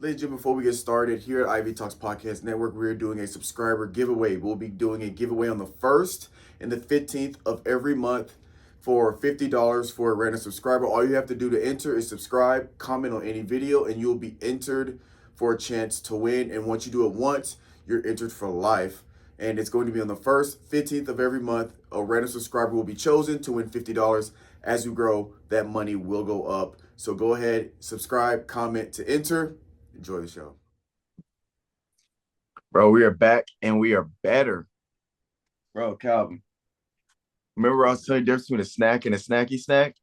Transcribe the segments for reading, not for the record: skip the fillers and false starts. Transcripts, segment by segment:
Ladies and gentlemen, before we get started, here at Ivy Talks Podcast Network, we're doing a subscriber giveaway. We'll be doing a giveaway on the 1st and the 15th of every month for $50 for a random subscriber. All you have to do to enter is subscribe, comment on any video, and you'll be entered for a chance to win. And once you do it once, you're entered for life. And it's going to be on the 1st, 15th of every month. A random subscriber will be chosen to win $50. As you grow, that money will go up. So go ahead, subscribe, comment to enter. Enjoy the show. Bro, we are back and we are better. Bro, Calvin. Remember I was telling you the difference between a snack and a snacky snack?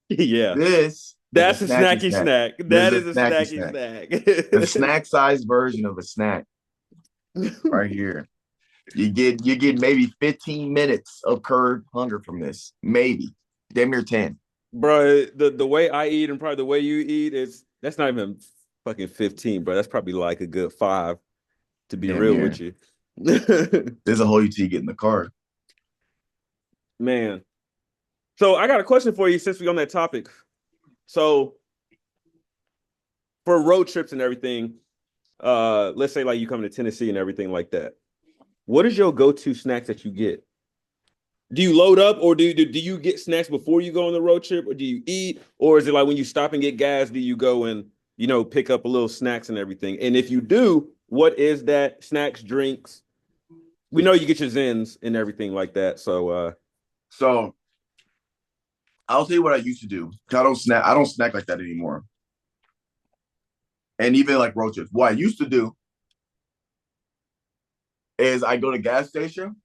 Yeah. This That's a is a snacky snacky snack. This That is is a a snacky snacky snack. The snack. snack-sized version of a snack right here. You get maybe 15 minutes of curb hunger from this. Maybe. Damn near 10. Bro, the way I eat and probably the way you eat that's not even fucking 15, bro. That's probably like a good 5 to be Damn real near. with you. There's a whole you till you get in the car. Man. So I got a question for you since we're on that topic. So for road trips and everything, let's say like you come to Tennessee and everything like that. What is your go-to snacks that you get? Do you load up, or do you get snacks before you go on the road trip, or do you eat, or is it like when you stop and get gas, do you go and pick up a little snacks and everything? And if you do, what is that? Snacks, drinks? We know you get your Zens and everything like that. So I'll tell you what I used to do. I don't snack like that anymore. And even like road trips. What I used to do is I go to gas station,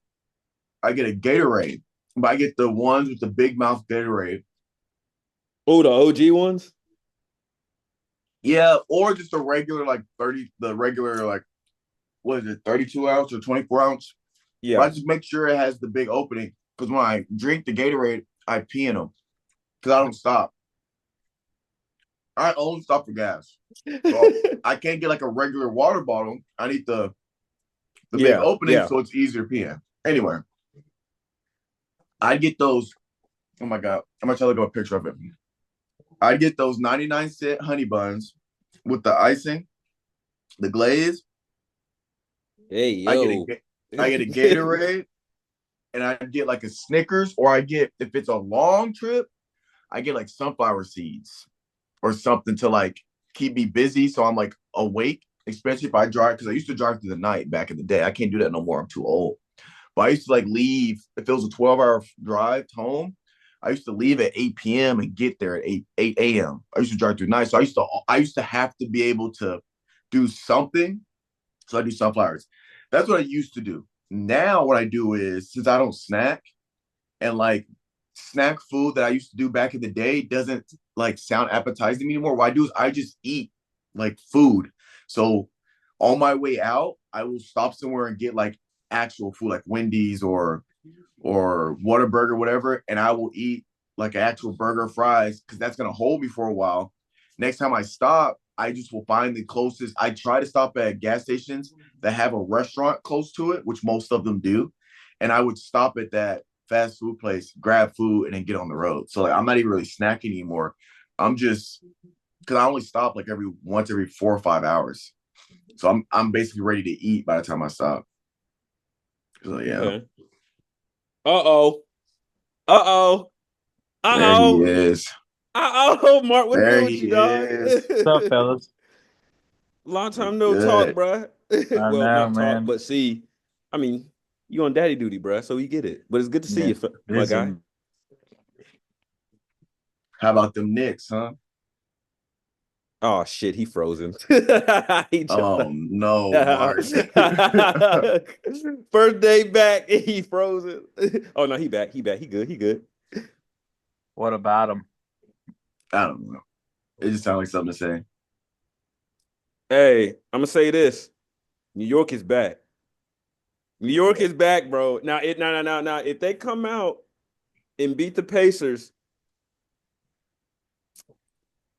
I get a Gatorade, but I get the ones with the big mouth Gatorade. Oh, the OG ones? Yeah, or just a regular like 30, the regular like what is it, 32 ounce or 24 ounce? But Yeah. I just make sure it has the big opening because when I drink the Gatorade, I pee in them because I don't stop. I only stop for gas. So I can't get like a regular water bottle. I need the big Yeah, opening yeah. so it's easier peeing. Anyway, I'd get those. Oh my god, I'm gonna try to go a picture of it. I'd get those 99-cent honey buns with the icing, the glaze. Hey, I get yo. a Gatorade, and I get like a Snickers, or I get if it's a long trip, I get like sunflower seeds or something to like keep me busy, so I'm like awake. Especially if I drive, because I used to drive through the night back in the day. I can't do that no more. I'm too old. But I used to like leave if it was a 12-hour drive home. I used to leave at 8 p.m. and get there at 8 a.m. I used to drive through night. So I used to have to be able to do something. So I do sunflowers. That's what I used to do. Now what I do is since I don't snack and like snack food that I used to do back in the day doesn't like sound appetizing anymore. What I do is I just eat like food. So on my way out, I will stop somewhere and get like actual food like Wendy's or Whataburger, whatever, and I will eat like an actual burger fries because that's gonna hold me for a while. Next time I stop, I just will find the closest. I try to stop at gas stations that have a restaurant close to it, which most of them do. And I would stop at that fast food place, grab food, and then get on the road. So like I'm not even really snacking anymore. I'm just because I only stop like every 4 or 5 hours. So I'm basically ready to eat by the time I stop. So yeah. Okay. Uh-oh. Uh-oh. There he Uh-oh. is. Uh-oh. Mark, what's There good with he you, dog? is. What's up, fellas? Long What's time no talk, good? bruh. I Well, know, not talk, man. but see, I mean, you on daddy duty, bruh, so we get it. But it's good to see Yeah, you, my busy. guy. How about them Knicks, huh? Oh shit, he frozen. He Oh no, Mark. First day back, he frozen. Oh no, he back. He back. He good. He good. What about him? I don't know. It just sounds like something to say. Hey, I'm gonna say this. New York is back. New York is back, bro. Now now. If they come out and beat the Pacers,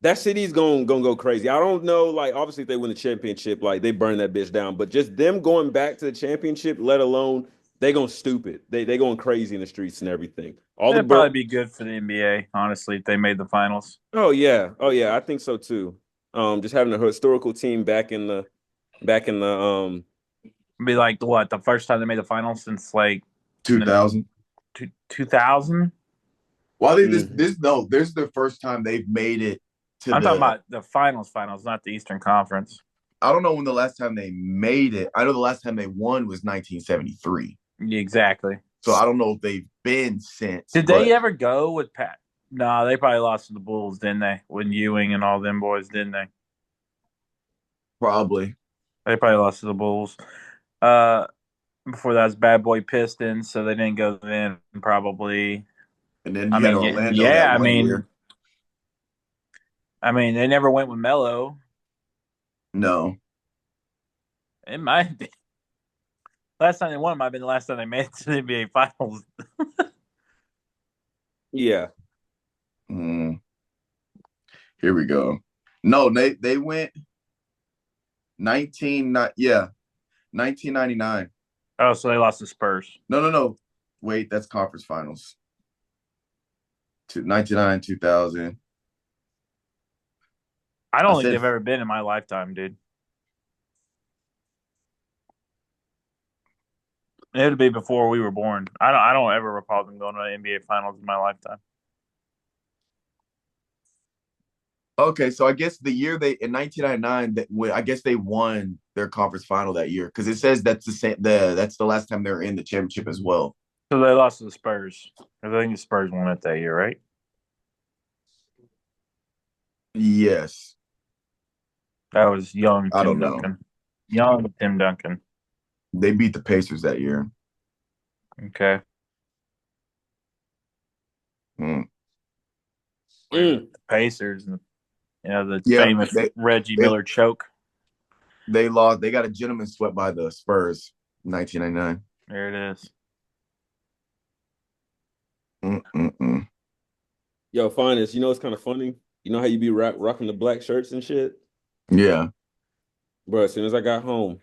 that city's gonna go crazy. I don't know, like obviously if they win the championship, like they burn that bitch down. But just them going back to the championship, let alone they going stupid. They going crazy in the streets and everything. All the It'd probably be good for the NBA, honestly, if they made the finals. Oh yeah, I think so too. Just having a historical team back in the Be like what, the first time they made the finals since like 2000. 2000? Well, I think this is the first time they've made it to I'm talking the. about the finals, not the Eastern Conference. I don't know when the last time they made it. I know the last time they won was 1973. Exactly. So I don't know if they've been since. Did but they ever go with Pat? No, they probably lost to the Bulls, didn't they? With Ewing and all them boys, didn't they? Probably. They probably lost to the Bulls. Before that was Bad Boy Pistons, so they didn't go then probably. And then I you had mean, Orlando yeah, that one year. I mean, they never went with Melo. No. It might be. Last time they won might have been the last time they made it to the NBA Finals. yeah. Here we go. No, they went 1999. Oh, so they lost to Spurs. No. Wait, that's conference finals. 99, 2000. I don't think they've ever been in my lifetime, dude. It would be before we were born. I don't ever recall them going to the NBA Finals in my lifetime. Okay, so I guess the year they in 1999 I guess they won their conference final that year because it says that's that's the last time they were in the championship as well. So they lost to the Spurs. I think the Spurs won it that year, right? Yes. That was young I Tim don't know. Duncan. Young Tim Duncan. They beat the Pacers that year. Okay. The Pacers, and the famous Reggie Miller choke. They lost. They got a gentleman swept by the Spurs in 1999. There it is. Yo, Finis, you know it's kind of funny. You know how you be rocking the black shirts and shit? Yeah. Bro, as soon as I got home,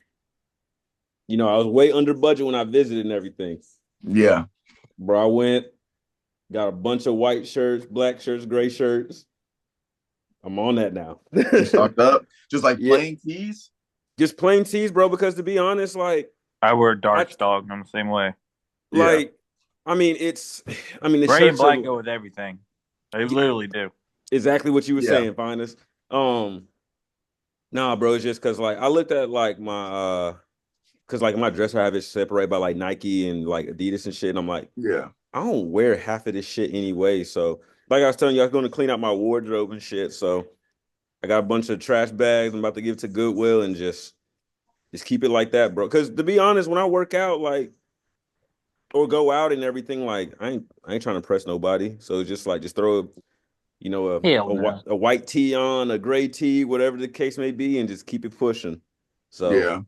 I was way under budget when I visited and everything. Yeah. Bro, I went, got a bunch of white shirts, black shirts, gray shirts. I'm on that now. Stocked up? Just like plain tees? Just plain tees, bro, because to be honest, like I wear darks, dog. I'm the same way. Like, yeah. The gray and black go with everything. They literally do. Exactly what you were saying, Finest. Nah, bro, it's just because like I looked at like my because like my dresser I have it separated by like Nike and like Adidas and shit, and I'm like, yeah, I don't wear half of this shit anyway. So like I was telling you, I was going to clean out my wardrobe and shit. So I got a bunch of trash bags. I'm about to give to Goodwill and just keep it like that, bro. Because to be honest, when I work out, like or go out and everything, like I ain't trying to impress nobody. So just throw a white tee on, a gray tee, whatever the case may be, and just keep it pushing. So yeah.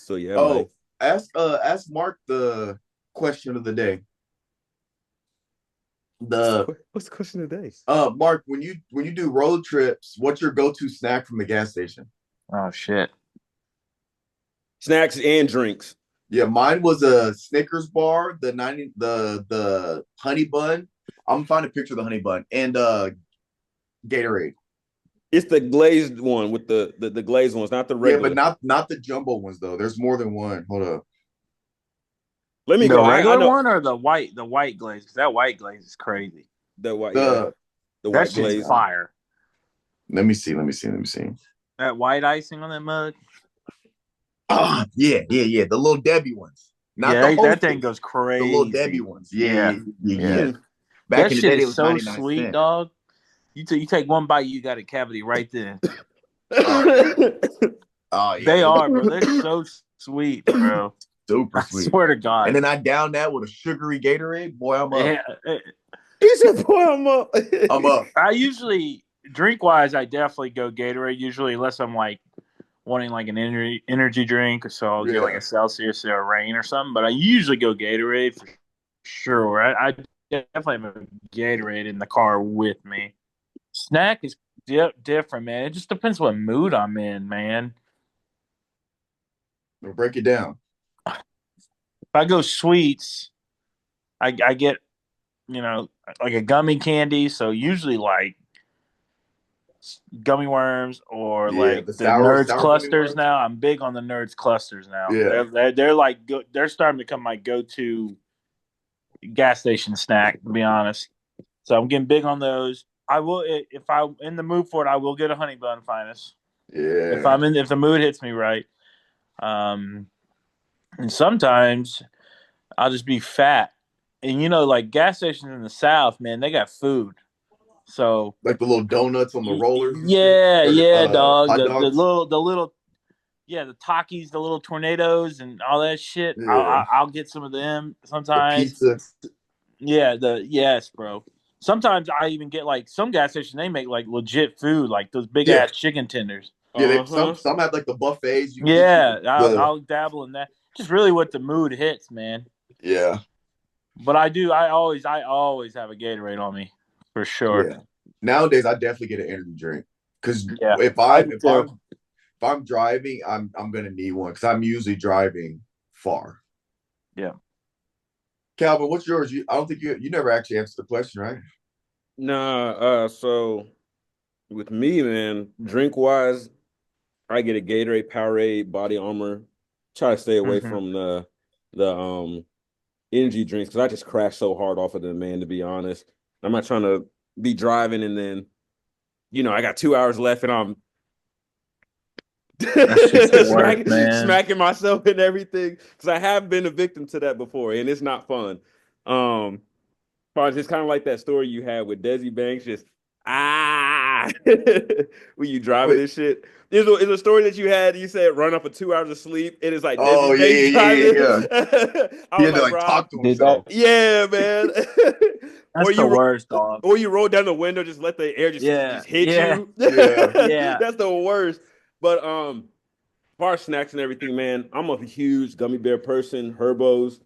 Man. Ask Mark the question of the day. What's the question of the day? Mark, when you do road trips, what's your go-to snack from the gas station? Oh shit. Snacks and drinks. Yeah, mine was a Snickers bar, the honey bun. I'm gonna find a picture of the honey bun and Gatorade. It's the glazed one with the glazed ones, not the regular. Yeah, but not the jumbo ones though. There's more than one. Hold up. Let me go. The regular one or the white glaze? Because that white glaze is crazy. The white white glaze fire. Let me see. That white icing on that mug. Oh, yeah. The little Debbie ones. That thing goes crazy. The little Debbie ones. Yeah. Back in the day, it was so sweet, cents. Dog. You take one bite, you got a cavity right there. Oh yeah. They are, bro. They're so sweet, bro. Super sweet. I swear to God. And then I down that with a sugary Gatorade. Boy, I'm up. Yeah. He said, boy, I'm up. I'm up. I usually, drink-wise, I definitely go Gatorade usually, unless I'm like wanting like an energy drink, so I'll get like a Celsius or a Reign or something. But I usually go Gatorade for sure. I definitely have a Gatorade in the car with me. Snack is different, man. It just depends what mood I'm in, man. We'll break it down. If I go sweets, I get, like a gummy candy. So usually like gummy worms or Yeah, like the the sour Nerds gummy clusters worms. now. I'm big on the Nerds clusters now. Yeah. They're like they're starting to become my go-to gas station snack, to be honest. So I'm getting big on those. I will if I'm in the mood for it, I will get a honey bun finest. Yeah. If the mood hits me right. And sometimes I'll just be fat. And like gas stations in the South, man, they got food. So Like the little donuts on the rollers and shit. yeah, Or yeah, dog. hot The dogs. little yeah, the Takis, the little tornadoes, and all that shit. Yeah. I'll get some of them The sometimes. pizza. Yeah, yes, bro. Sometimes I even get like some gas stations. They make like legit food, like those big Yeah. ass chicken tenders. Yeah, Uh-huh. some have like the buffets you can get Yeah, the I'll dabble in that. Just really what the mood hits, man. yeah. But I do. I always have a Gatorade on me for sure. Yeah. Nowadays I definitely get an energy drink. Cause Yeah, if I I'm do if too. I'm if I'm driving, I'm gonna need one because I'm usually driving far. Yeah. Calvin, what's yours? I don't think you never actually answered the question, right? Nah, so with me, man, drink wise, I get a Gatorade, Powerade, Body Armor. Try to stay away Mm-hmm. from the energy drinks because I just crash so hard off of them, man, to be honest. I'm not trying to be driving and then, I got 2 hours left and I'm That's just the worst, man. smacking myself and everything. Because I have been a victim to that before and it's not fun. It's kind of like that story you had with Desi Banks, just when you driving Wait. this shit. Is a story that you had. You said run up for 2 hours of sleep. It is like Oh Desi yeah, Banks yeah, yeah, driving. yeah, yeah. I He was had to like, like bro, talk to Dude, that himself. yeah, man. that's the worst, dog. Or you roll down the window, just let the air Yeah, just hit yeah, you. Yeah. yeah. That's the worst. But far as snacks and everything, man, I'm a huge gummy bear person. Herbos.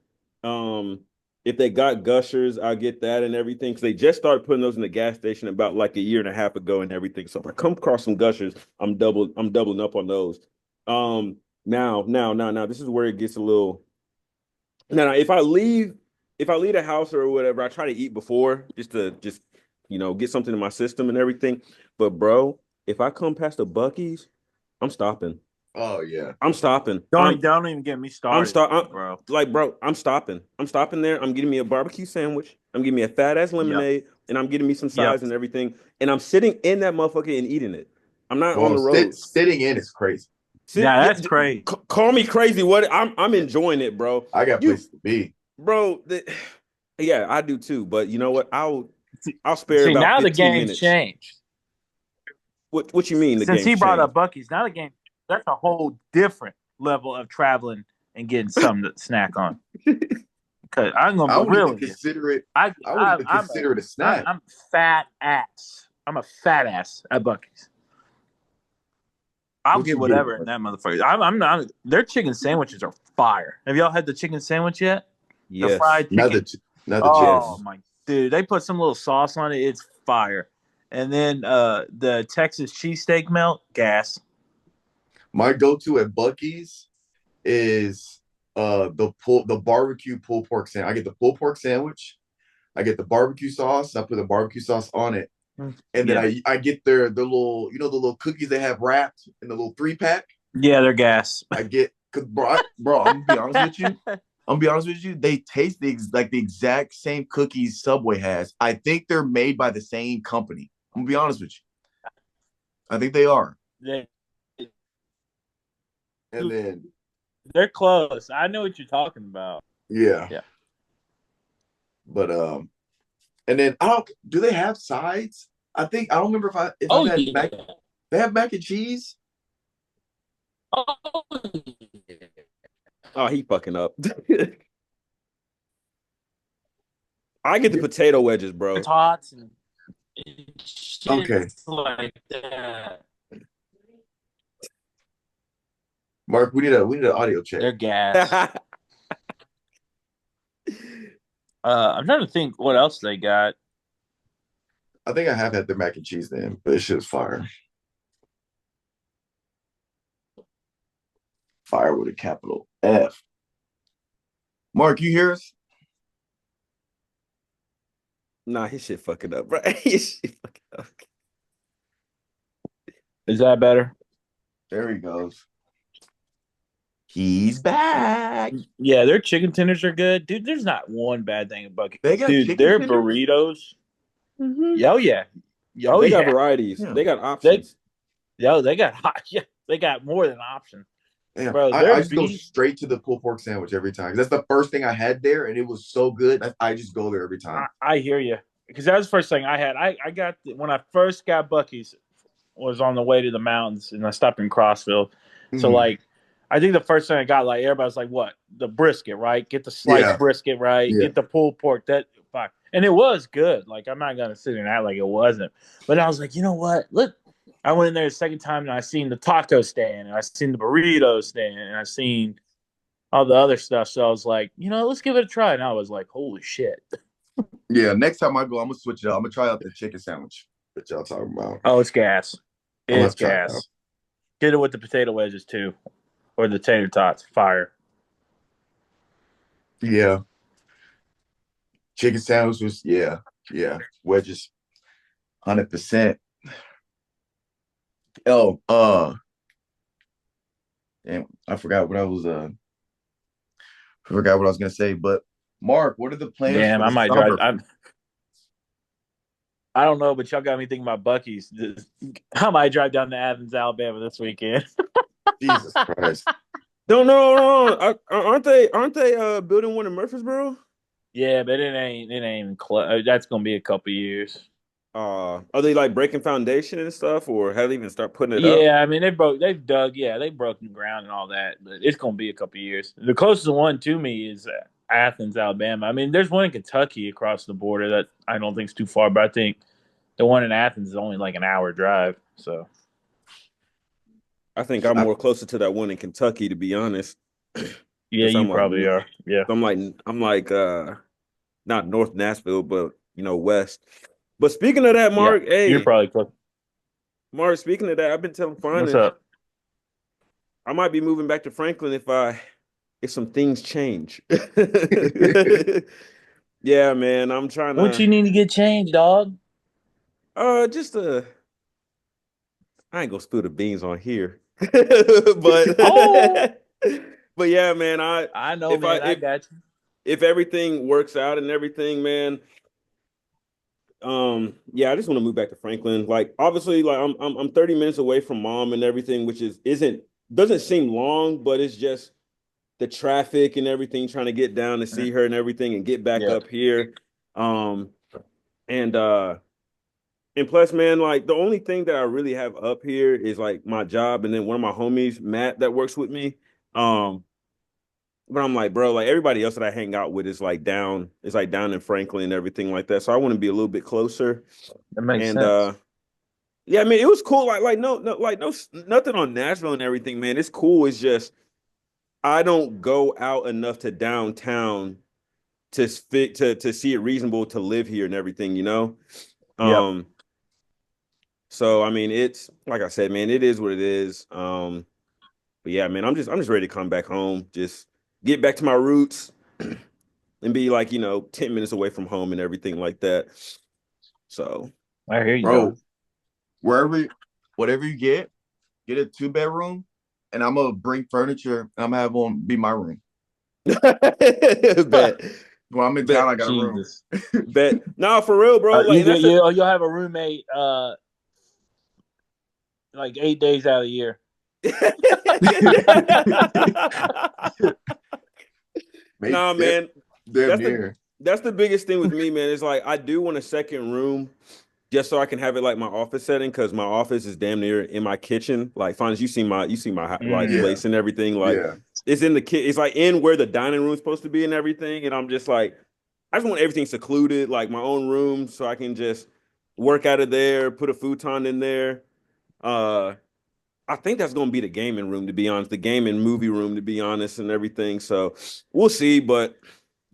Um, if they got gushers, I'll get that and everything. Because they just started putting those in the gas station about like a year and a half ago and everything. So if I come across some gushers, I'm doubling up on those. Now, this is where it gets a little. Now, if I leave the house or whatever, I try to eat before just to get something in my system and everything. But bro, if I come past the Bucky's, I'm stopping. Oh yeah. I'm stopping. Don't even get me started, bro. Bro, I'm stopping. I'm stopping there. I'm getting me a barbecue sandwich. I'm getting me a fat ass Yep, lemonade, and I'm getting me some yep. sides and everything. And I'm sitting in that motherfucker and eating it. I'm not on Well, the road. sitting in is crazy. Yeah, that's crazy. Call me crazy. What? I'm enjoying it, bro. I got places to be. Bro. Yeah, I do too. But you know what? I'll spare See, about now the 15 game's minutes. changed. What you mean the Since he game's brought changed? up Bucky's, now the game that's a whole different level of traveling and getting something to snack on. Because I'm gonna I be wouldn't real even with you. consider it. I I wouldn't even I'm consider it a snack. I'm fat ass. I'm a fat ass at Bucky's. I'll What get you get? whatever in that motherfucker. I'm not. Their chicken sandwiches are fire. Have y'all had the chicken sandwich yet? The Yes. fried chicken. Not the Oh chicken. my dude, they put some little sauce on it. It's fire. And then the Texas cheesesteak melt, gas. My go-to at Bucky's is the barbecue pulled pork sandwich. I get the pulled pork sandwich. I get the barbecue sauce. I put the barbecue sauce on it, and then Yeah. I get the little the little cookies they have wrapped in the little 3-pack. Yeah, they're gas. I get cause bro, I'm gonna be honest with you. They taste like the exact same cookies Subway has. I think they're made by the same company. I'm gonna be honest with you. I think they are. They, And then they're close. I know what you're talking about. yeah. Yeah. But and then I don't do they have sides? I don't remember if I've had Yeah. they have mac and cheese. Oh, Oh, he fucking up. I get the potato wedges, bro. tots and shit Okay. like that. Mark, we need an audio check. They're gas. I'm trying to think what else they got. I think I have had their mac and cheese then, but it's just fire. Fire with a capital F. Mark, you hear us? Nah, his shit fucking up, bro. His shit fucking up. Is that better? There he goes. He's back. Yeah, their chicken tenders are good, dude. There's not one bad thing about They Buc-ee's, got dude. chicken Their tenders? burritos. Mm-hmm. Oh yeah, oh They got yeah. varieties. Yeah. They got They options. they got hot. Yeah, they got more than options, Yeah. bro. Their I just go beef. straight to the pulled pork sandwich every time. That's the first thing I had there, and it was so good. I just go there every time. I hear you because that was the first thing I had. I got when I first got Bucky's was on the way to the mountains and I stopped in Crossville. So Mhm. like, I think the first thing I got, like everybody's like, "What? The brisket, right? Get the sliced Yeah. brisket, right? Yeah. Get the pulled pork." That fuck, and it was good. Like I'm not gonna sit there and act like it wasn't, but I was like, you know what? Look, I went in there the second time and I seen the taco stand and I seen the burrito stand and I seen all the other stuff. So I was like, let's give it a try. And I was like, holy shit. Yeah. Next time I go, I'm gonna switch it up. I'm gonna try out the chicken sandwich that y'all talking about. Oh, it's gas. I'm gonna It's try it out. gas. Get it with the potato wedges too, or the tater tots. Fire. Yeah. Chicken sandwich was wedges, 100%. Oh, and I forgot what I was gonna say. But Mark, what are the plans Damn, for I the might drive. summer? I don't know, but y'all got me thinking about Bucky's. I might drive down to Athens, Alabama this weekend. Jesus Christ. Don't know. Aren't they building one in Murfreesboro? Yeah, but it ain't even close. That's gonna be a couple years. Are they like breaking foundation and stuff, or have they even start putting it up? Yeah, I mean they've dug, yeah, they've broken ground and all that, but it's gonna be a couple years. The closest one to me is Athens, Alabama. I mean, there's one in Kentucky across the border that I don't think is too far, but I think the one in Athens is only like an hour drive. So I think I'm more closer to that one in Kentucky, to be honest. yeah, Because you probably are. Yeah, I'm like not North Nashville, but west. But speaking of that, yeah, Mark, you're hey, probably close. Mark, speaking of that, I've been telling What's Finis up? I might be moving back to Franklin if some things change. Yeah, man, I'm trying What to you need to get changed, dog? just I ain't gonna spill the beans on here. but Oh, but yeah, man, I know, if I man. I got you. if everything works out and everything, man, yeah, I just want to move back to Franklin. Like obviously like I'm 30 minutes away from mom and everything, which isn't doesn't seem long, but it's just the traffic and everything, trying to get down to see her and everything and get back Yeah, up here. Um, and plus, man, like the only thing that I really have up here is like my job, and then one of my homies, Matt, that works with me. Um, but I'm like, bro, like everybody else that I hang out with is like down in Franklin and everything like that. So I want to be a little bit closer. that makes And sense. yeah, I mean, it was cool. Like no nothing on Nashville and everything, man. It's cool. It's just I don't go out enough to downtown to see it reasonable to live here and everything, you know. Yep. Um, so I mean, it's like I said, man, it is what it is. But yeah, man, I'm just ready to come back home, just get back to my roots and be like 10 minutes away from home and everything like that. So I hear you, Bro, dog. wherever whatever you get a 2 bedroom, and I'm gonna bring furniture and I'm gonna have one be my room. bet When I'm in town, bet I got a room. Jesus. bet no, for real, bro. Like, You and get that's it. you'll have a roommate like 8 days out of the year. Make Nah, that man, damn that's the near. that's the biggest thing with me, man. It's like I do want a second room just so I can have it like my office setting, because my office is damn near in my kitchen. Like, Fonz, you see my like Mm. Yeah, place and everything. Like, yeah. it's in the kit. It's like in where the dining room's supposed to be and everything. And I'm just like, I just want everything secluded, like my own room, so I can just work out of there, put a futon in there. Uh, I think that's gonna be the gaming room, to be honest, the gaming movie room, to be honest, and everything. So we'll see, but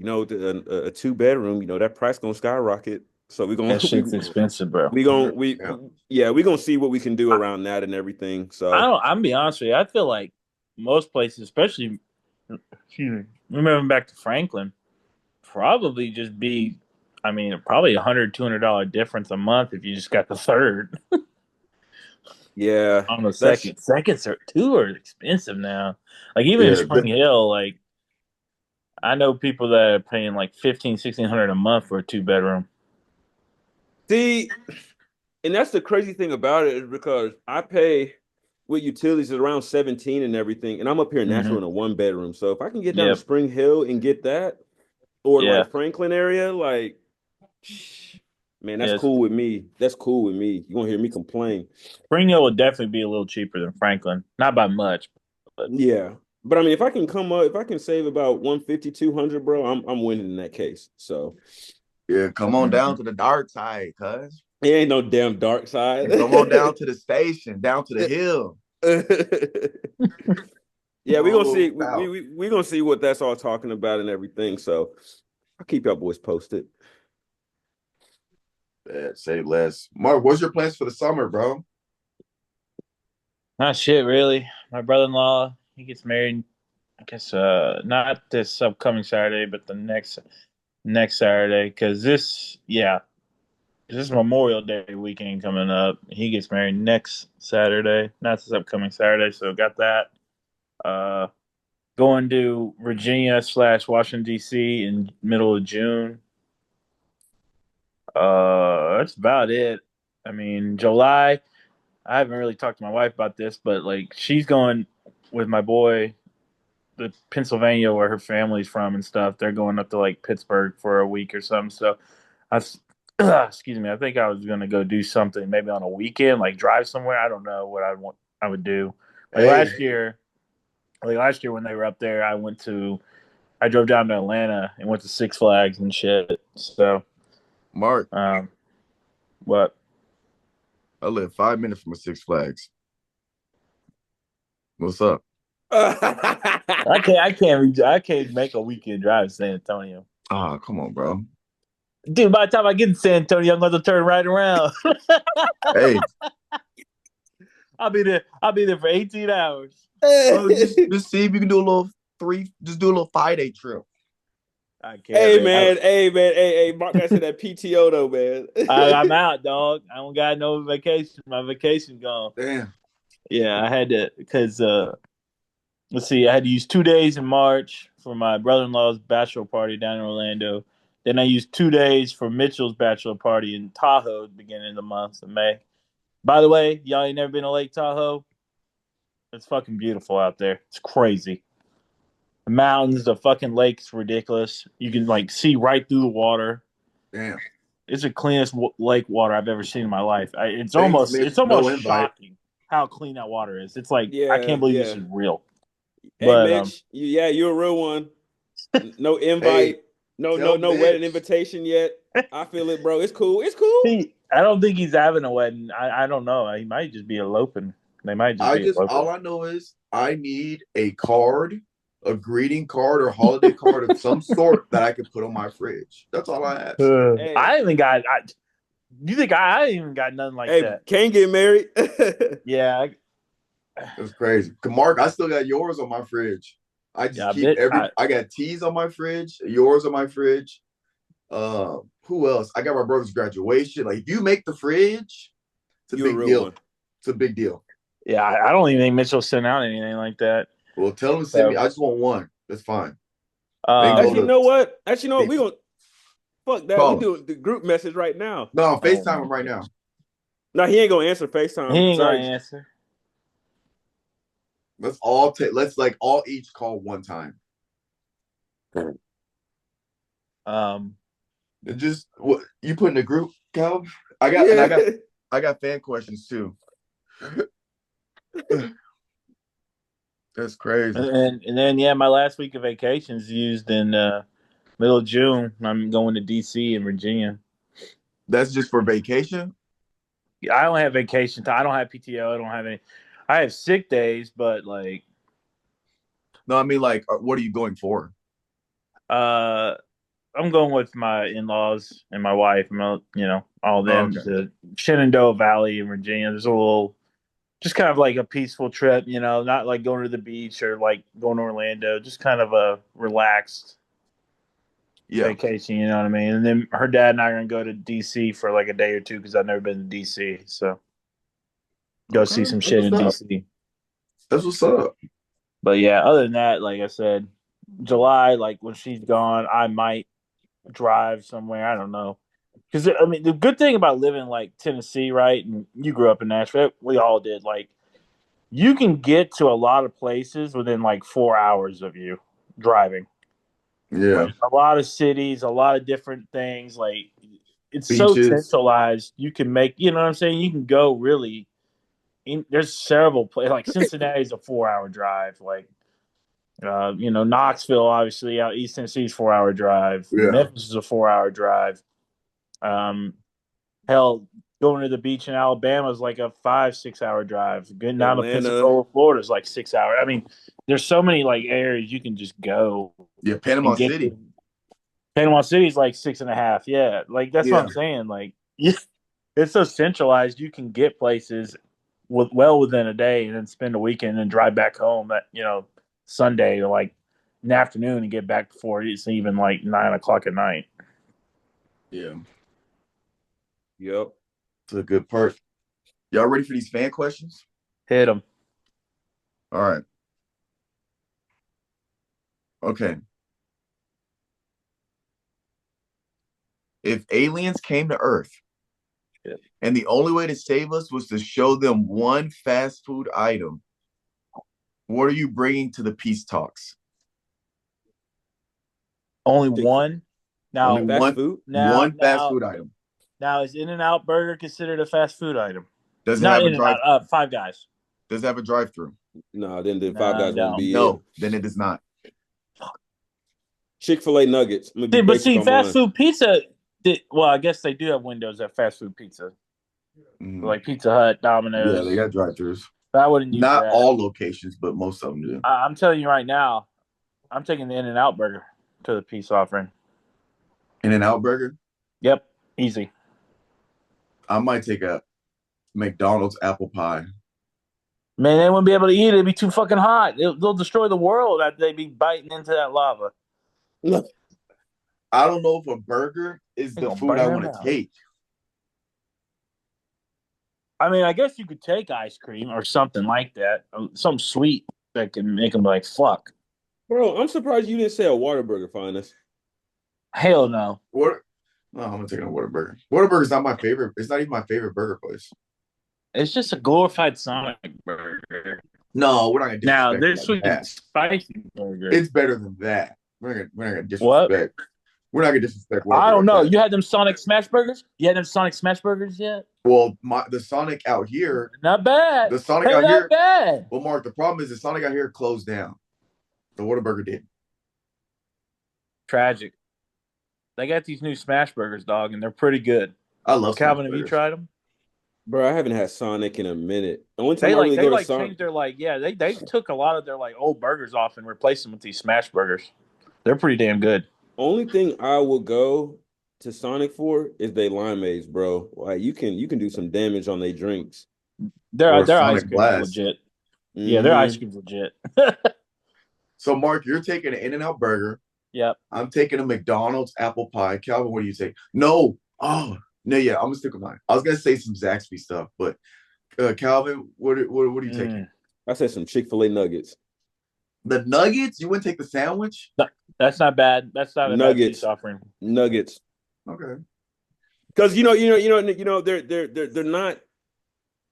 a 2 bedroom, that price gonna skyrocket. So we're gonna That shit's expensive, bro. we gonna we Yeah. yeah, we're gonna see what we can do I, around that and everything. I So don't. I'm be honest with you. I feel like most places, especially, excuse me, remember back to Franklin, probably just be. I mean, probably $100, $200 difference a month if you just got the third. Yeah, On the that's seconds are too are expensive now. Like even in Yeah, Spring Hill, like I know people that are paying like 1,500 to 1,600 a month for a 2 bedroom. see, and that's the crazy thing about it is because I pay with utilities is around 17 and everything, and I'm up here in Nashville Mm-hmm. in a 1 bedroom. So if I can get down to Yep. Spring Hill and get that, or Yeah. like Franklin area, like man, that's Yes. cool with me. That's cool with me. You won't hear me complain. Spring Hill would definitely be a little cheaper than Franklin. Not by much, but Yeah. But I mean, if I can come up, if I can save about 150, 200, bro, I'm winning in that case. So yeah. Come on down Mhm. to the dark side, cuz. it ain't no damn dark side. And come on down to the station, down to the hill. Yeah, we're gonna see. Roll We, out. we gonna see what that's all talking about and everything. So I'll keep y'all boys posted. Say less. Mark, what's your plans for the summer, bro? Not shit really. My brother-in-law, he gets married. I guess not this upcoming Saturday, but the next Saturday. Because this Memorial Day weekend coming up. He gets married next Saturday, not this upcoming Saturday. So got that. Uh, Going to Virginia slash Washington D.C. in middle of June. That's about it. I mean, July. I haven't really talked to my wife about this, but like she's going with my boy, the Pennsylvania where her family's from and stuff. They're going up to like Pittsburgh for a week or something. So I, excuse me, I think I was gonna go do something maybe on a weekend, like drive somewhere. I don't know what I would do. Like Hey, last year when they were up there, I drove down to Atlanta and went to Six Flags and shit. So, Mark, um, what? I live 5 minutes from a Six Flags. What's up? I can't make a weekend drive to San Antonio. Ah, come on, bro. Dude, by the time I get to San Antonio, I'm going to turn right around. Hey, I'll be there. I'll be there for 18 hours. bro, just see if you can do a little just do a little 5 day trip. I can't, Hey man. man, hey man, hey, Mark, that's in that PTO though, man. I'm out, dog. I don't got no vacation. My vacation gone. Damn. Yeah, I had to because let's see, I had to use 2 days in March for my brother-in-law's bachelor party down in Orlando. Then I used 2 days for Mitchell's bachelor party in Tahoe at the beginning of the month of May. By the way, y'all ain't never been to Lake Tahoe? It's fucking beautiful out there. It's crazy. The mountains, the fucking lake's ridiculous. You can like see right through the water. Damn. It's the cleanest lake water I've ever seen in my life. Thanks, It's Mitch. No almost invite. shocking how clean that water is. It's like I Yeah, can't believe this yeah. is real. Hey But Mitch, yeah, you're a real one. No Hey, invite, tell no wedding Mitch. invitation yet. I feel it, bro. It's cool. It's cool. I don't think he's having a wedding. I don't know. He might just be eloping. They might just be eloping. All I know is I need a card, a greeting card or holiday card of some sort that I can put on my fridge. That's all I ask. Hey, I haven't got. You think I ain't even got nothing like hey, that? can't get married. Yeah, It's crazy. Mark, I still got yours on my fridge. I yeah. just keep I got teas on my fridge, yours on my fridge. Who else? I got my brother's graduation. Like if you make the fridge, it's a You're a big real deal. one. It's a big deal. Yeah, I don't even think Mitchell sent out anything like that. Well, tell him to send me. So, I just want one. That's fine. They can go Actually, you to know what? Actually, you know what? they We gonna fuck that. We call him. do the group message right now. No, oh FaceTime my him right goodness. now. No, he ain't gonna answer He FaceTime. ain't gonna Sorry. answer. Let's all take. Let's like all each call one time. Um, And just what you put in the group, Cal. Yeah. I got fan questions too. That's crazy. and then yeah, my last week of vacation is used in middle of June. I'm going to DC in Virginia. That's just for vacation. I don't have vacation time. I don't have PTO. I don't have any. I have sick days, but like, No, I mean like, what are you going for? uh, I'm going with my in-laws and my wife. All of Oh, them okay. to Shenandoah Valley in Virginia. There's a little, just kind of like a peaceful trip. Not like going to the beach or like going to Orlando. Just kind of a relaxed Yeah. vacation. You know what I mean? And then her dad and I are gonna go to DC for like a day or two because I've never been to DC. So Go Okay, see some that's shit what's in up. DC. That's what's up. But yeah, other than that, like I said, July, like when she's gone, I might drive somewhere. I don't know. Because I mean, the good thing about living in, like Tennessee, right? And you grew up in Nashville. We all did. Like, you can get to a lot of places within like 4 hours of you driving. Yeah, Like a lot of cities, a lot of different things. Like it's so beaches. centralized. You can make, you know what I'm saying? You can go really. There's several places. Like Cincinnati's a 4 hour drive. Like Knoxville, obviously out East Tennessee's 4 hour drive. Yeah, Memphis is a 4 hour drive. Um, Hell, going to the beach in Alabama is like a 5-6 hour drive. Getting down to Atlanta. Pensacola, Florida is like 6 hours. I mean, there's so many like areas you can just go yeah. Panama and get City. to. Panama City is like 6.5. Yeah, like that's what Yeah, I'm saying. Like, yeah, it's so centralized. You can get places well within a day, and then spend a weekend and drive back home at Sunday or like in the afternoon and get back before it's even like 9 o'clock at night. yeah. Yep. It's a good part. Y'all ready for these fan questions? Hit them. All right. Okay. If aliens came to Earth and the only way to save us was to show them one fast food item, what are you bringing to the peace talks? Only Chick- one. Only Now, Fast one food? now, one fast now, food item. now, is In-N-Out Burger considered a fast food item? Does it Not have a In-N-Out. drive? Five Guys. Does it have a drive-through? No, then Five No, Guys won't no. be it. No, then it is not. Chick-fil-A nuggets. I'm gonna be See, but basic see, on fast mine. food pizza. Well, I guess they do have windows at fast food pizza, Mhm. like Pizza Hut, Yeah, they Domino's. got drive-throughs. But I wouldn't use Not that. all locations, but most of them do. I'm telling you right now, I'm taking the In-N-Out Burger to the peace offering. In-N-Out Burger. Yep, easy. I might take a McDonald's apple pie. Man, they wouldn't be able to eat it. It'd be too fucking hot. They'll destroy the world after they be biting into that lava. I don't know if a burger is They the gonna food burn I their want to mouth. take. I mean, I guess you could take ice cream or something like that, something sweet that can make them like fuck. Bro, I'm surprised you didn't say a Whataburger, Finest. Hell no. What? No, I'm gonna take a Whataburger. Whataburger's not my favorite. It's not even my favorite burger place. It's just a glorified Sonic burger. No, we're not gonna Now, disrespect their it like sweet and that. spicy burger. It's better than that. We're not gonna What? disrespect. We're not gonna disrespect I Whataburger don't like know. that. You had them Sonic Smash Burgers? You had them Sonic Smash Burgers yet? Well, the Sonic out here, Not bad. the Sonic Hey, out not here. bad. Well, Mark, the problem is the Sonic out here closed down. The Whataburger did. Tragic. They got these new Smash Burgers, dog, and they're pretty good. I love Smash Calvin, have you burgers. tried them? Bro, I haven't had Sonic in a minute. The only time They I really go to Sonic, changed their they took a lot of their like old burgers off and replaced them with these Smash Burgers. They're pretty damn good. only thing I will go to Sonic for is they limeades, bro. Like you can do some damage on their drinks. Their Or a their ice Sonic cream's Blast. legit. Yeah, their ice Mm-hmm. cream's legit. So, Mark, you're taking an In-N-Out burger. Yep. I'm taking a McDonald's apple pie. Calvin, what do you take? No. Oh, no, yeah, I'm gonna stick with mine. I was gonna say some Zaxby stuff, but Calvin, what are you taking? I said some Chick-fil-A nuggets. The nuggets? You wouldn't take the sandwich? No, that's not bad. That's not a bad peace Nuggets. offering. Nuggets. Okay. Because they're not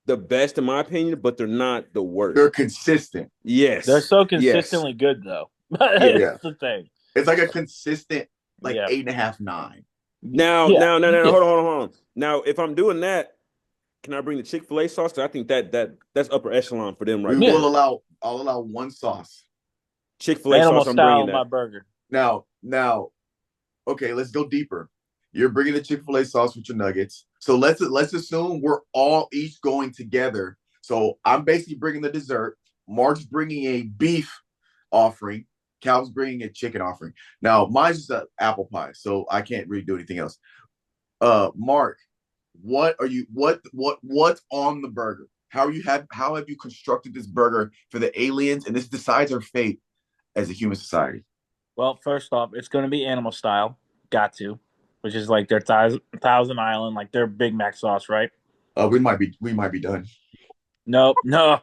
the best in my opinion, but they're not the worst. They're consistent. Yes. They're so Yes. consistently good though. Yeah. That's the thing. It's like a consistent, like Yeah. 8.5, 9. Now, Yeah. now, Yeah. hold on. Now, if I'm doing that, can I bring the Chick-fil-A sauce? 'Cause I think that's upper echelon for them right We there. will allow. I'll allow one sauce. Chick-fil-A Animal sauce, I'm style bringing on my that. burger. Now, okay, let's go deeper. You're bringing the Chick-fil-A sauce with your nuggets. So let's assume we're all each going together. So I'm basically bringing the dessert. Mark's bringing a beef offering. Cal's bringing a chicken offering. Now mine's just an apple pie, so I can't really do anything else. Mark, what's on the burger? How have you constructed this burger for the aliens? And this decides our fate as a human society. Well, first off, it's going to be animal style. Got to, which is like their Thousand Island, like their Big Mac sauce, right? We might be done. Nope. No.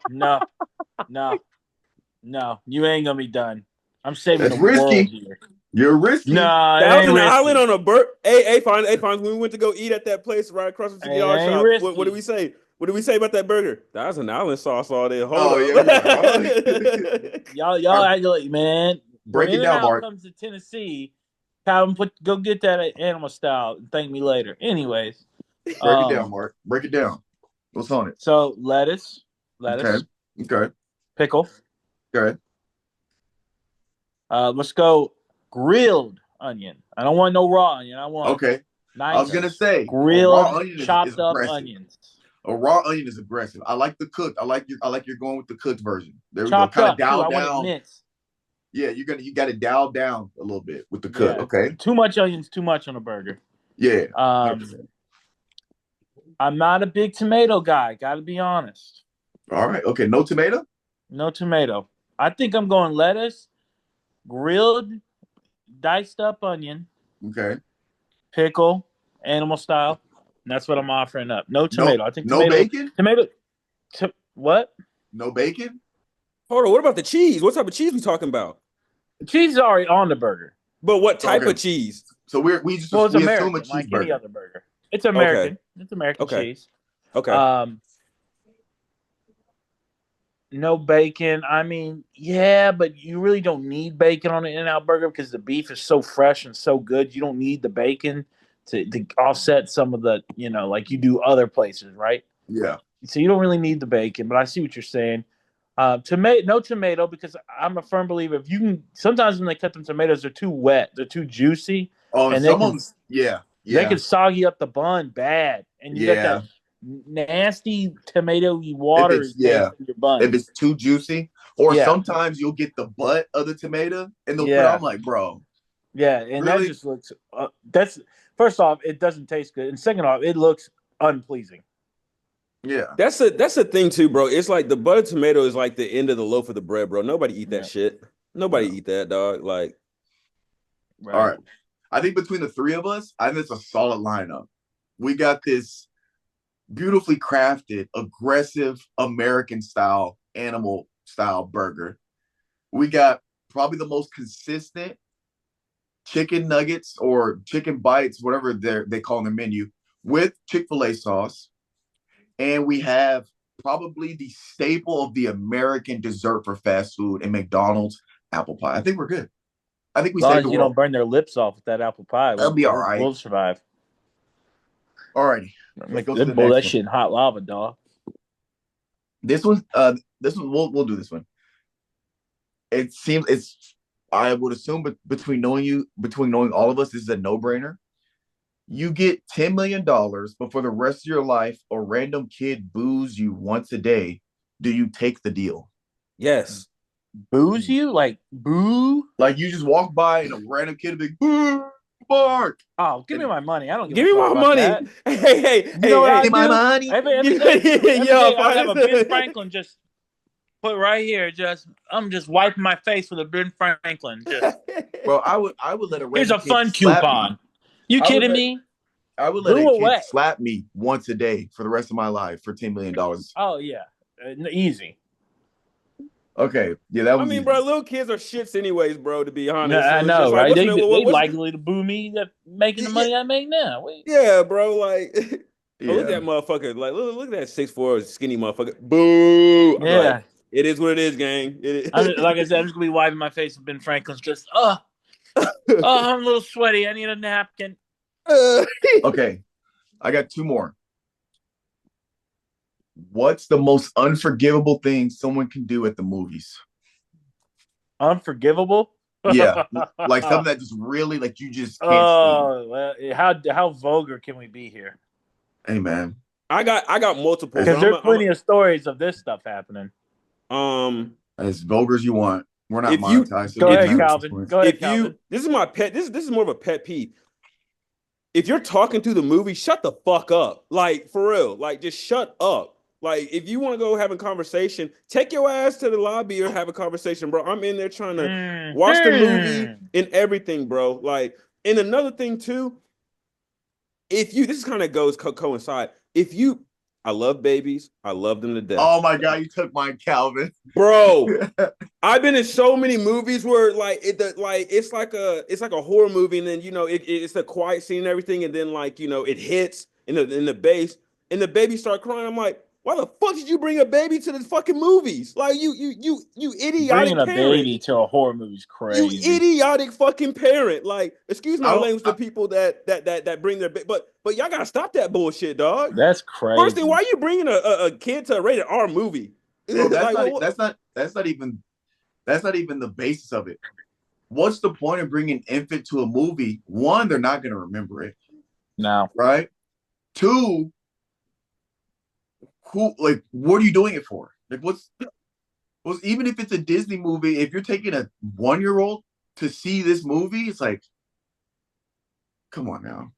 You ain't gonna be done. I'm saving That's the world risky. here. You're risky. No, it ain't Thousand Island risky. on a bird. Hey, fine. When we went to go eat at that place right across from the It cigar ain't shop, what did risky. we say? What did we say about that burger? Thousand Island sauce all day. Hold Oh up. yeah, we like, oh. Y'all act like, man. When Break it down, In-N-Out Mark. comes to Tennessee, have them go get that animal style and thank me later. Anyways, Break it down, Mark. Break it down. What's on it? so lettuce, Okay. Okay. pickle. Okay. Let's go grilled onion. I don't want no raw onion. I want Okay. I was nice gonna say a raw grilled, onion is chopped up aggressive. onions. A raw onion is aggressive. I like the cooked. I like you're going with the cooked version. There we go. Chopped Kind of up too. dial I want it down. minced. Yeah, you got to dial down a little bit with the cut. Yeah. Okay. Too much onions, too much on a burger. Yeah. 100%. I'm not a big tomato guy, gotta be honest. All right. Okay. No tomato. No tomato. I think I'm going lettuce, grilled, diced up onion, Okay. pickle, animal style. And that's what I'm offering up. No No. tomato. I think No bacon. What? No bacon. Hold on. What about the cheese? What type of cheese we talking about? Cheese is already on the burger. But what type Okay. of cheese? So we just Well, it's we American, assume a like any cheeseburger. other burger. It's American. It's American Okay. cheese. Okay. No bacon. I mean, yeah, but you really don't need bacon on an In-N-Out burger because the beef is so fresh and so good. You don't need the bacon to offset some of the, like you do other places, right? Yeah. So you don't really need the bacon, but I see what you're saying. No tomato because I'm a firm believer. If you can, sometimes when they cut them tomatoes, they're too wet, they're too juicy, Oh, and some of them. Yeah. they Yeah. can soggy up the bun bad, and you got Yeah. that nasty tomatoey If water it's taste in your bun. if it's too juicy, or Yeah. sometimes you'll get the butt of the tomato and they'll put. Yeah. I'm like, bro. Yeah, and that Really? just looks. That's first off, it doesn't taste good, and second off, it looks unpleasing. Yeah. That's a thing too, bro. It's like the buttered tomato is like the end of the loaf of the bread, bro. Nobody eat that shit. Nobody eat that, dog. Like, Right. All right. I think between the three of us, I think it's a solid lineup. We got this beautifully crafted, aggressive American style, animal style burger. We got probably the most consistent chicken nuggets or chicken bites, whatever they call in their menu, with Chick-fil-A sauce. And we have probably the staple of the American dessert for fast food and McDonald's apple pie. I think we're good. I think we As long saved as the you world. don't burn their lips off with that apple pie, That'll be all right. We'll survive. All righty. Make good bowl that shit in hot lava, dog. This one, we'll do this one. It seems I would assume, but between knowing all of us, this is a no-brainer. You get $10 million, but for the rest of your life, a random kid boos you once a day. Do you take the deal? yes. Boos you? Like, boo? Like you just walk by and a random kid be boo, Mark. Oh, give me my money. I don't Give me my money. That. Hey, You know what I give do? my money. Every day I have a Ben Franklin just put right here. I'm just wiping my face with a Ben Franklin. Just, Bro, I would let a random here's a kid fun slap coupon. me. You kidding me? I would let Boo a kid away. slap me once a day for the rest of my life for $10 million. Oh yeah, easy. Okay, yeah, that was. I mean, easy. bro, little kids are shits anyways, bro. To be honest, No, so I know, right? Like, They likely to boo me that making the money I make now. Yeah, bro. Like, yeah. Look at that motherfucker. Like, look at that 6'4" skinny motherfucker. Boo. Yeah. Like, it is what it is, gang. Like I said, I'm just gonna be wiping my face with Ben Franklin's. Just I'm a little sweaty. I need a napkin. Okay, I got two more. What's the most unforgivable thing someone can do at the movies? Unforgivable? Yeah, like something that just really, like, you just can't well, how vulgar can we be here? Hey, man, I got multiple. Because there's plenty of stories of this stuff happening. As vulgar as you want. We're not monetized. Go ahead, Calvin. Go ahead, Calvin. This is my pet. This is more of a pet peeve. If you're talking through the movie, shut the fuck up. Like, for real. Like, just shut up. Like, if you want to go have a conversation, take your ass to the lobby or have a conversation, bro. I'm in there trying to watch the movie and everything, bro. Like, and another thing too, this kind of goes coincide. If you I love babies. I love them to death. Oh my God, you took mine, Calvin. Bro, I've been in so many movies where like it's like a horror movie, and then it's a quiet scene and everything, and then like it hits in the base, and the baby start crying. I'm like, why the fuck did you bring a baby to the fucking movies? Like you Bringing idiotic a parent. baby to a horror movie is You crazy. idiotic fucking parent. Like, excuse I my don't. language to people that bring their but y'all gotta stop that bullshit, dog. That's First thing, why crazy. are you bringing a kid to a rated R movie? Bro, Like, that's not even the basis of it. What's the point of bringing an infant to a movie? One, they're not going to remember it, No. right? Two, what are you doing it for? Like, even if it's a Disney movie, if you're taking a 1-year-old to see this movie, it's like, come on now.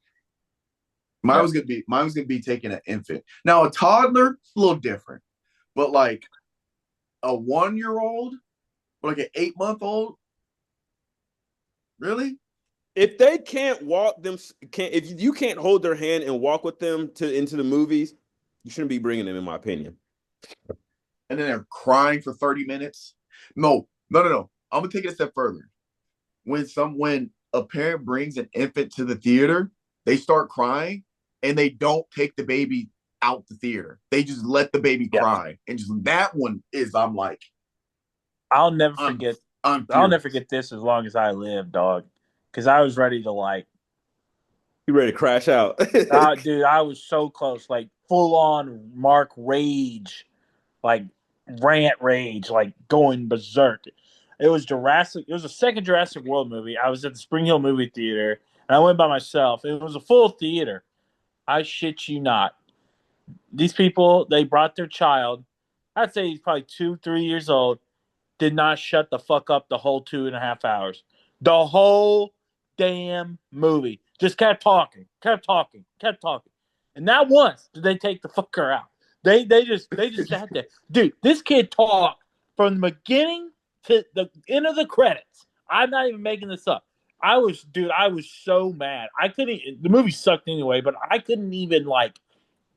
Mine was gonna be taking an infant. Now a toddler, a little different, but like a 1-year-old or like an 8-month-old, really? if they can't walk them, if you can't hold their hand and walk with them into the movies, you shouldn't be bringing them, in my opinion. And then they're crying for 30 minutes. No. I'm gonna take it a step further. When a parent brings an infant to the theater, they start crying and they don't take the baby out the theater. They just let the baby cry. And just that one is, I'm like, I'll never forget. I'll never forget this as long as I live, dog. Because I was ready to like. You ready to crash out? Dude, I was so close, like full on Mark rage, like rant rage, like going berserk. It was Jurassic. It was a second Jurassic World movie. I was at the Spring Hill movie theater, and I went by myself. It was a full theater. I shit you not. These people, they brought their child. I'd say he's probably 2, 3 years old. Did not shut the fuck up the whole 2.5 hours. The whole damn movie. Just kept talking. And not once did they take the fucker out. They just sat there. Dude, this kid talked from the beginning to the end of the credits. I'm not even making this up. I was so mad. I couldn't. The movie sucked anyway, but I couldn't even like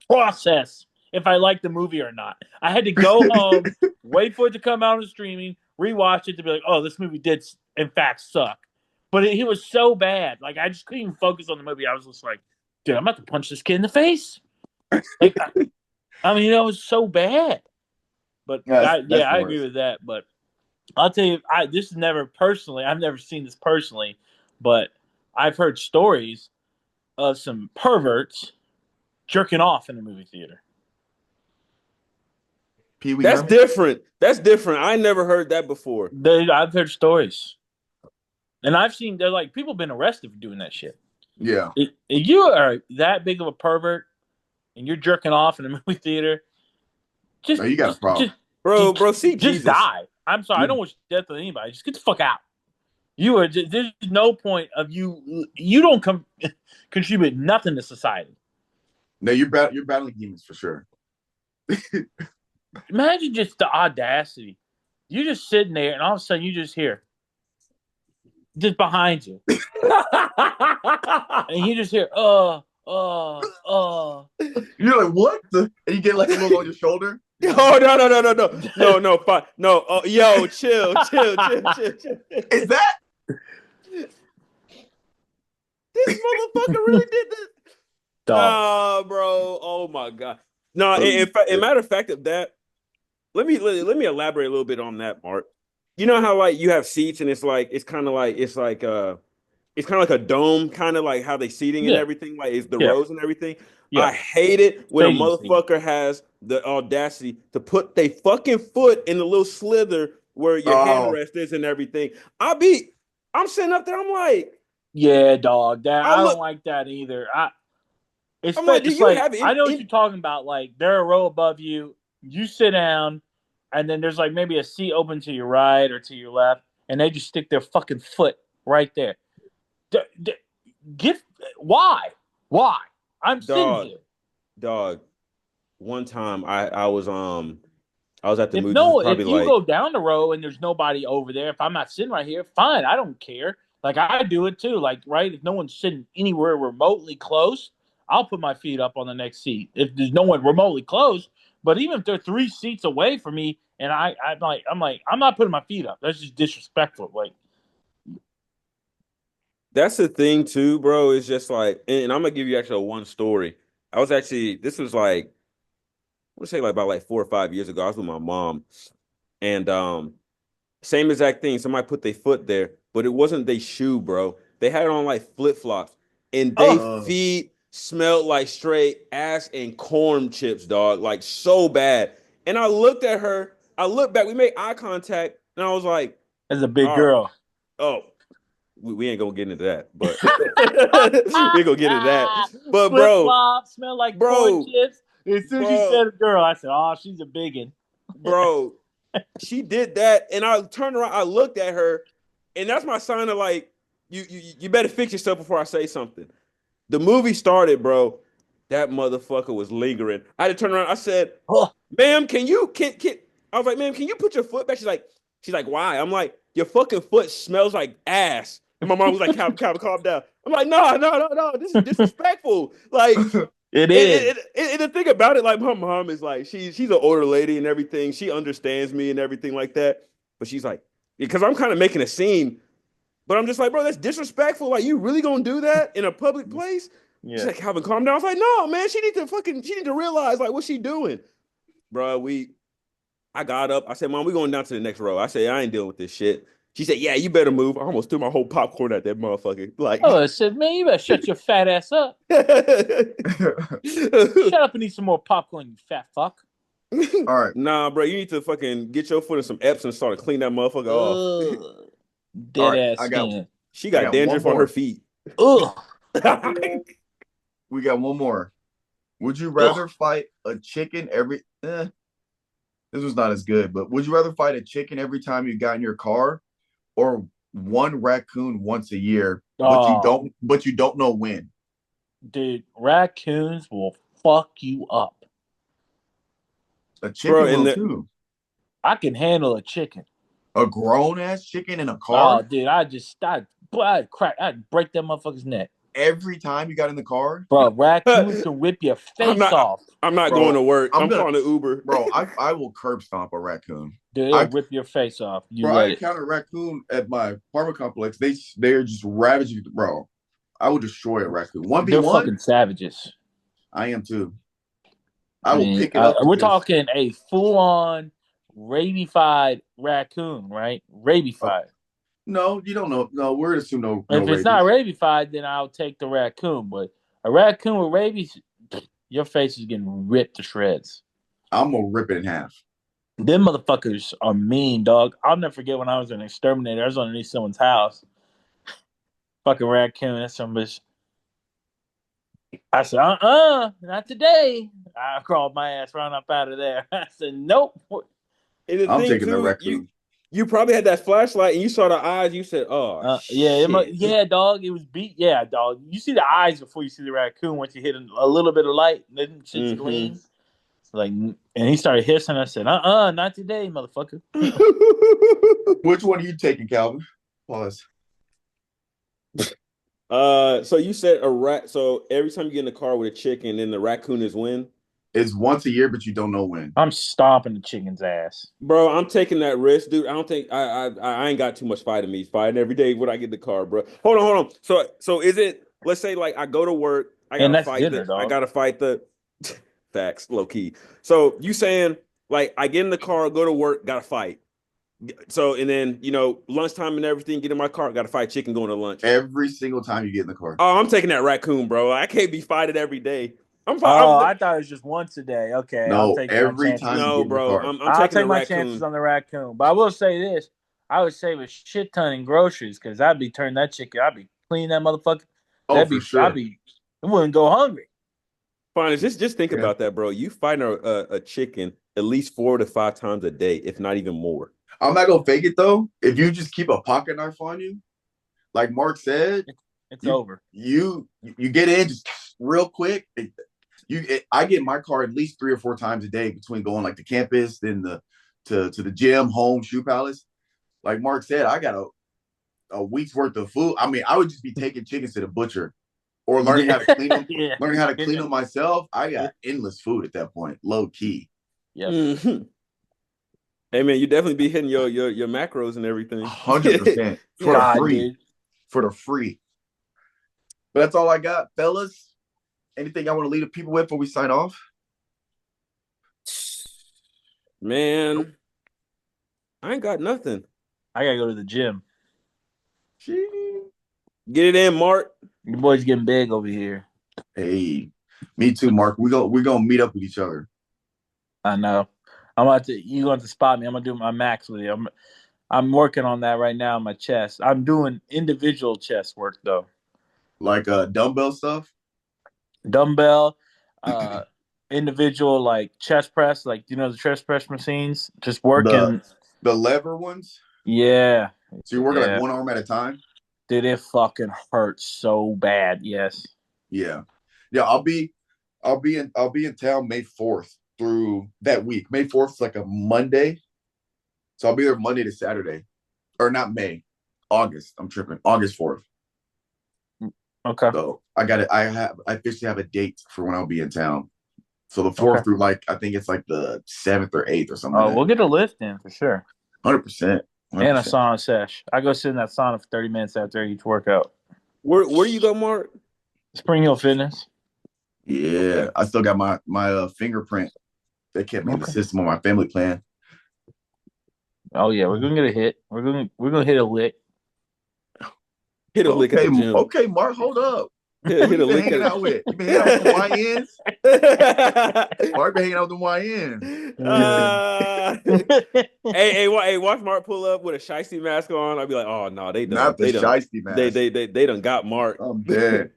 process if I liked the movie or not. I had to go home, wait for it to come out on streaming, rewatch it to be like, oh, this movie did in fact suck. But he was so bad. Like, I just couldn't even focus on the movie. I was just like, dude, I'm about to punch this kid in the face. Like, I mean, it was so bad. But I agree with that. But I'll tell you, I've never seen this personally, but I've heard stories of some perverts jerking off in the movie theater. That's different. I never heard that before. I've heard stories. And I've seen, they're like, people have been arrested for doing that shit. Yeah. If you are that big of a pervert and you're jerking off in a movie theater, you got a problem. See, just Jesus. Die. I'm sorry, I don't wish death on anybody. Just get the fuck out. There's no point of you don't contribute nothing to society. No, you're battling demons for sure. Imagine just the audacity. You're just sitting there, and all of a sudden you just hear, just behind you, and you just hear, You're like, what the? And you get like a little on your shoulder. Oh no, fine. No, yo, chill. Is that? This motherfucker really did this. Oh, bro. Oh my god. No, in matter of fact of that, let me elaborate a little bit on that, Mark. You know how like you have seats and it's kind of like a dome, kind of like how they seating and everything, like it's the rows and everything. Yeah. I hate it when a motherfucker has the audacity to put their fucking foot in the little slither where your handrest is and everything. I'm sitting up there, I'm like, yeah, dog. I don't like that either. I know what you're talking about. Like, they're a row above you. You sit down, and then there's like maybe a seat open to your right or to your left, and they just stick their fucking foot right there. Why? I'm sitting here. Dog. One time I was at the movie. If you go down the row and there's nobody over there, if I'm not sitting right here, fine. I don't care. Like, I do it too. Like, right, if no one's sitting anywhere remotely close, I'll put my feet up on the next seat if there's no one remotely close. But even if they're 3 seats away from me, and I'm not putting my feet up. That's just disrespectful. Like, That's the thing too, bro. It's just like, and I'm gonna give you actually one story. This was like, I want to say like about like 4 or 5 years ago. I was with my mom, and same exact thing. Somebody put their foot there, but it wasn't their shoe, bro. They had it on like flip flops, and they feet smelled like straight ass and corn chips, dog. Like so bad. And I looked at her. I looked back. We made eye contact, and I was like, as a big "All right, girl, oh, we ain't gonna get into that, but we ain't gonna get into that. But flip flop, smell like corn bro, chips. As soon as you said a girl, I said, "Oh, she's a biggin." bro, she did that, and I turned around. I looked at her, and that's my sign of like, you better fix yourself before I say something. The movie started, bro. That motherfucker was lingering. I had to turn around. I said, Oh, "Ma'am, can I was like, ma'am, can you put your foot back?" She's like, why? I'm like, your fucking foot smells like ass. And my mom was like, calm down. I'm like, no. This is disrespectful. Like, it is. and the thing about it, like, my mom is like, she's an older lady and everything. She understands me and everything like that. But she's like, because I'm kind of making a scene, but I'm just like, bro, that's disrespectful. Like, you really gonna do that in a public place? Yeah. She's like, Calvin, calm down. I was like, no, man, she need to realize like what she doing, bro. I got up. I said, Mom, we going down to the next row. I said, I ain't dealing with this shit. She said, yeah, you better move. I almost threw my whole popcorn at that motherfucker. Like, Oh, I said, man, you better shut your fat ass up. Shut up and eat some more popcorn, you fat fuck. All right. Nah, bro, you need to fucking get your foot in some Epsom and start to clean that motherfucker off. Dead ass skin. She got dandruff on her feet. Ugh. We got one more. Would you rather fight a chicken every this was not as good, but would you rather fight a chicken every time you got in your car or one raccoon once a year, but you don't know when? Dude, raccoons will fuck you up. A chicken will too. I can handle a chicken. A grown ass chicken in a car? Oh, dude, I'd break that motherfucker's neck. Every time you got in the car? Bro, raccoons can rip your face off. I'm not going to work. I'm calling an Uber. Bro, I will curb stomp a raccoon. Dude, it'll rip your face off. I encountered a raccoon at my apartment complex. They're just ravaging. Bro, I will destroy a raccoon. 1v1? They're fucking savages. I am too. I will pick it up. We're talking a full-on rabified raccoon, right? Rabified. No, you don't know. No, we're assuming no If it's rabies. not rabified, then I'll take the raccoon. But a raccoon with rabies, your face is getting ripped to shreds. I'm gonna rip it in half. Them motherfuckers are mean, dog. I'll never forget when I was an exterminator. I was underneath someone's house. Fucking raccoon. That's some bitch. I said, not today. I crawled my ass right up out of there. I said, nope. I'm taking the raccoon. You probably had that flashlight and you saw the eyes. You said, "Oh, yeah, dog. It was beat. Yeah, dog. You see the eyes before you see the raccoon. Once you hit a little bit of light, then shit's gleam. Like, and he started hissing. I said, not today, motherfucker." Which one are you taking, Calvin? Pause. So you said a rat. So every time you get in the car with a chicken, then the raccoon is when? It's once a year, but you don't know when. I'm stomping the chicken's ass, bro. I'm taking that risk, dude. I don't think I ain't got too much fighting me. Fighting every day when I get in the car, bro. Hold on. So is it? Let's say like I go to work. I gotta fight the facts, low key. So you saying like I get in the car, go to work, gotta fight. So and then lunchtime and everything, get in my car, gotta fight chicken going to lunch. Every single time you get in the car. Oh, I'm taking that raccoon, bro. I can't be fighting every day. I thought it was just once a day. Okay, no, I'll take every time. No, bro. I'll take my chances on the raccoon. But I will say this: I would save a shit ton in groceries because I'd be turning that chicken. I'd be cleaning that motherfucker. For sure. I wouldn't go hungry. Fine, just think about that, bro. You find a chicken at least 4 to 5 times a day, if not even more. I'm not gonna fake it though. If you just keep a pocket knife on you, like Mark said, it's over. You get in just real quick. I get in my car at least 3 or 4 times a day between going like to campus, then to the gym, home, shoe palace. Like Mark said, I got a week's worth of food. I mean, I would just be taking chickens to the butcher or learning how to clean them. Yeah. Learning how to clean them myself. I got endless food at that point, low key. Yep. Mm-hmm. Hey man, you definitely be hitting your macros and everything. 100% for the free. Dude. For the free. But that's all I got, fellas. Anything I want to leave the people with before we sign off? Man, I ain't got nothing. I gotta go to the gym. Get it in, Mark. Your boy's getting big over here. Hey, me too, Mark. We're gonna meet up with each other. I know. You going to spot me. I'm gonna do my max with you. I'm working on that right now in my chest. I'm doing individual chest work though. Like dumbbell stuff? Dumbbell, individual like chest press, like the chest press machines. Just working the lever ones? Yeah. So you're working like one arm at a time? Dude, it fucking hurts so bad, yes. Yeah. Yeah, I'll be in town May 4th through that week. May 4th is like a Monday. So I'll be there Monday to Saturday. Or not May. August. I'm tripping. August 4th. Okay. So I officially have a date for when I'll be in town. So the 4th through I think it's like the 7th or 8th or something. Oh, we'll get a lift in for sure. 100%. And a sauna sesh. I go sit in that sauna for 30 minutes after each workout. Where you go, Mark? Spring Hill Fitness. Yeah, I still got my fingerprint. They kept me in the system on my family plan. Oh yeah, we're gonna get a hit. We're gonna hit a lick. Hit a lick at the gym. Okay, Mark, hold up. Who you been hanging out with? You been hanging out with the YNs? Mark been hanging out with the YNs. Hey, watch Mark pull up with a shiesty mask on. I'll be like, oh no, they done. Not the shiesty mask. They done got Mark. I'm dead.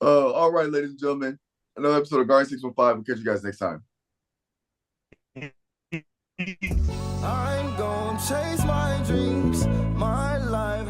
All right, ladies and gentlemen. Another episode of GoT615. We'll catch you guys next time. I'm gonna chase my dreams, my life.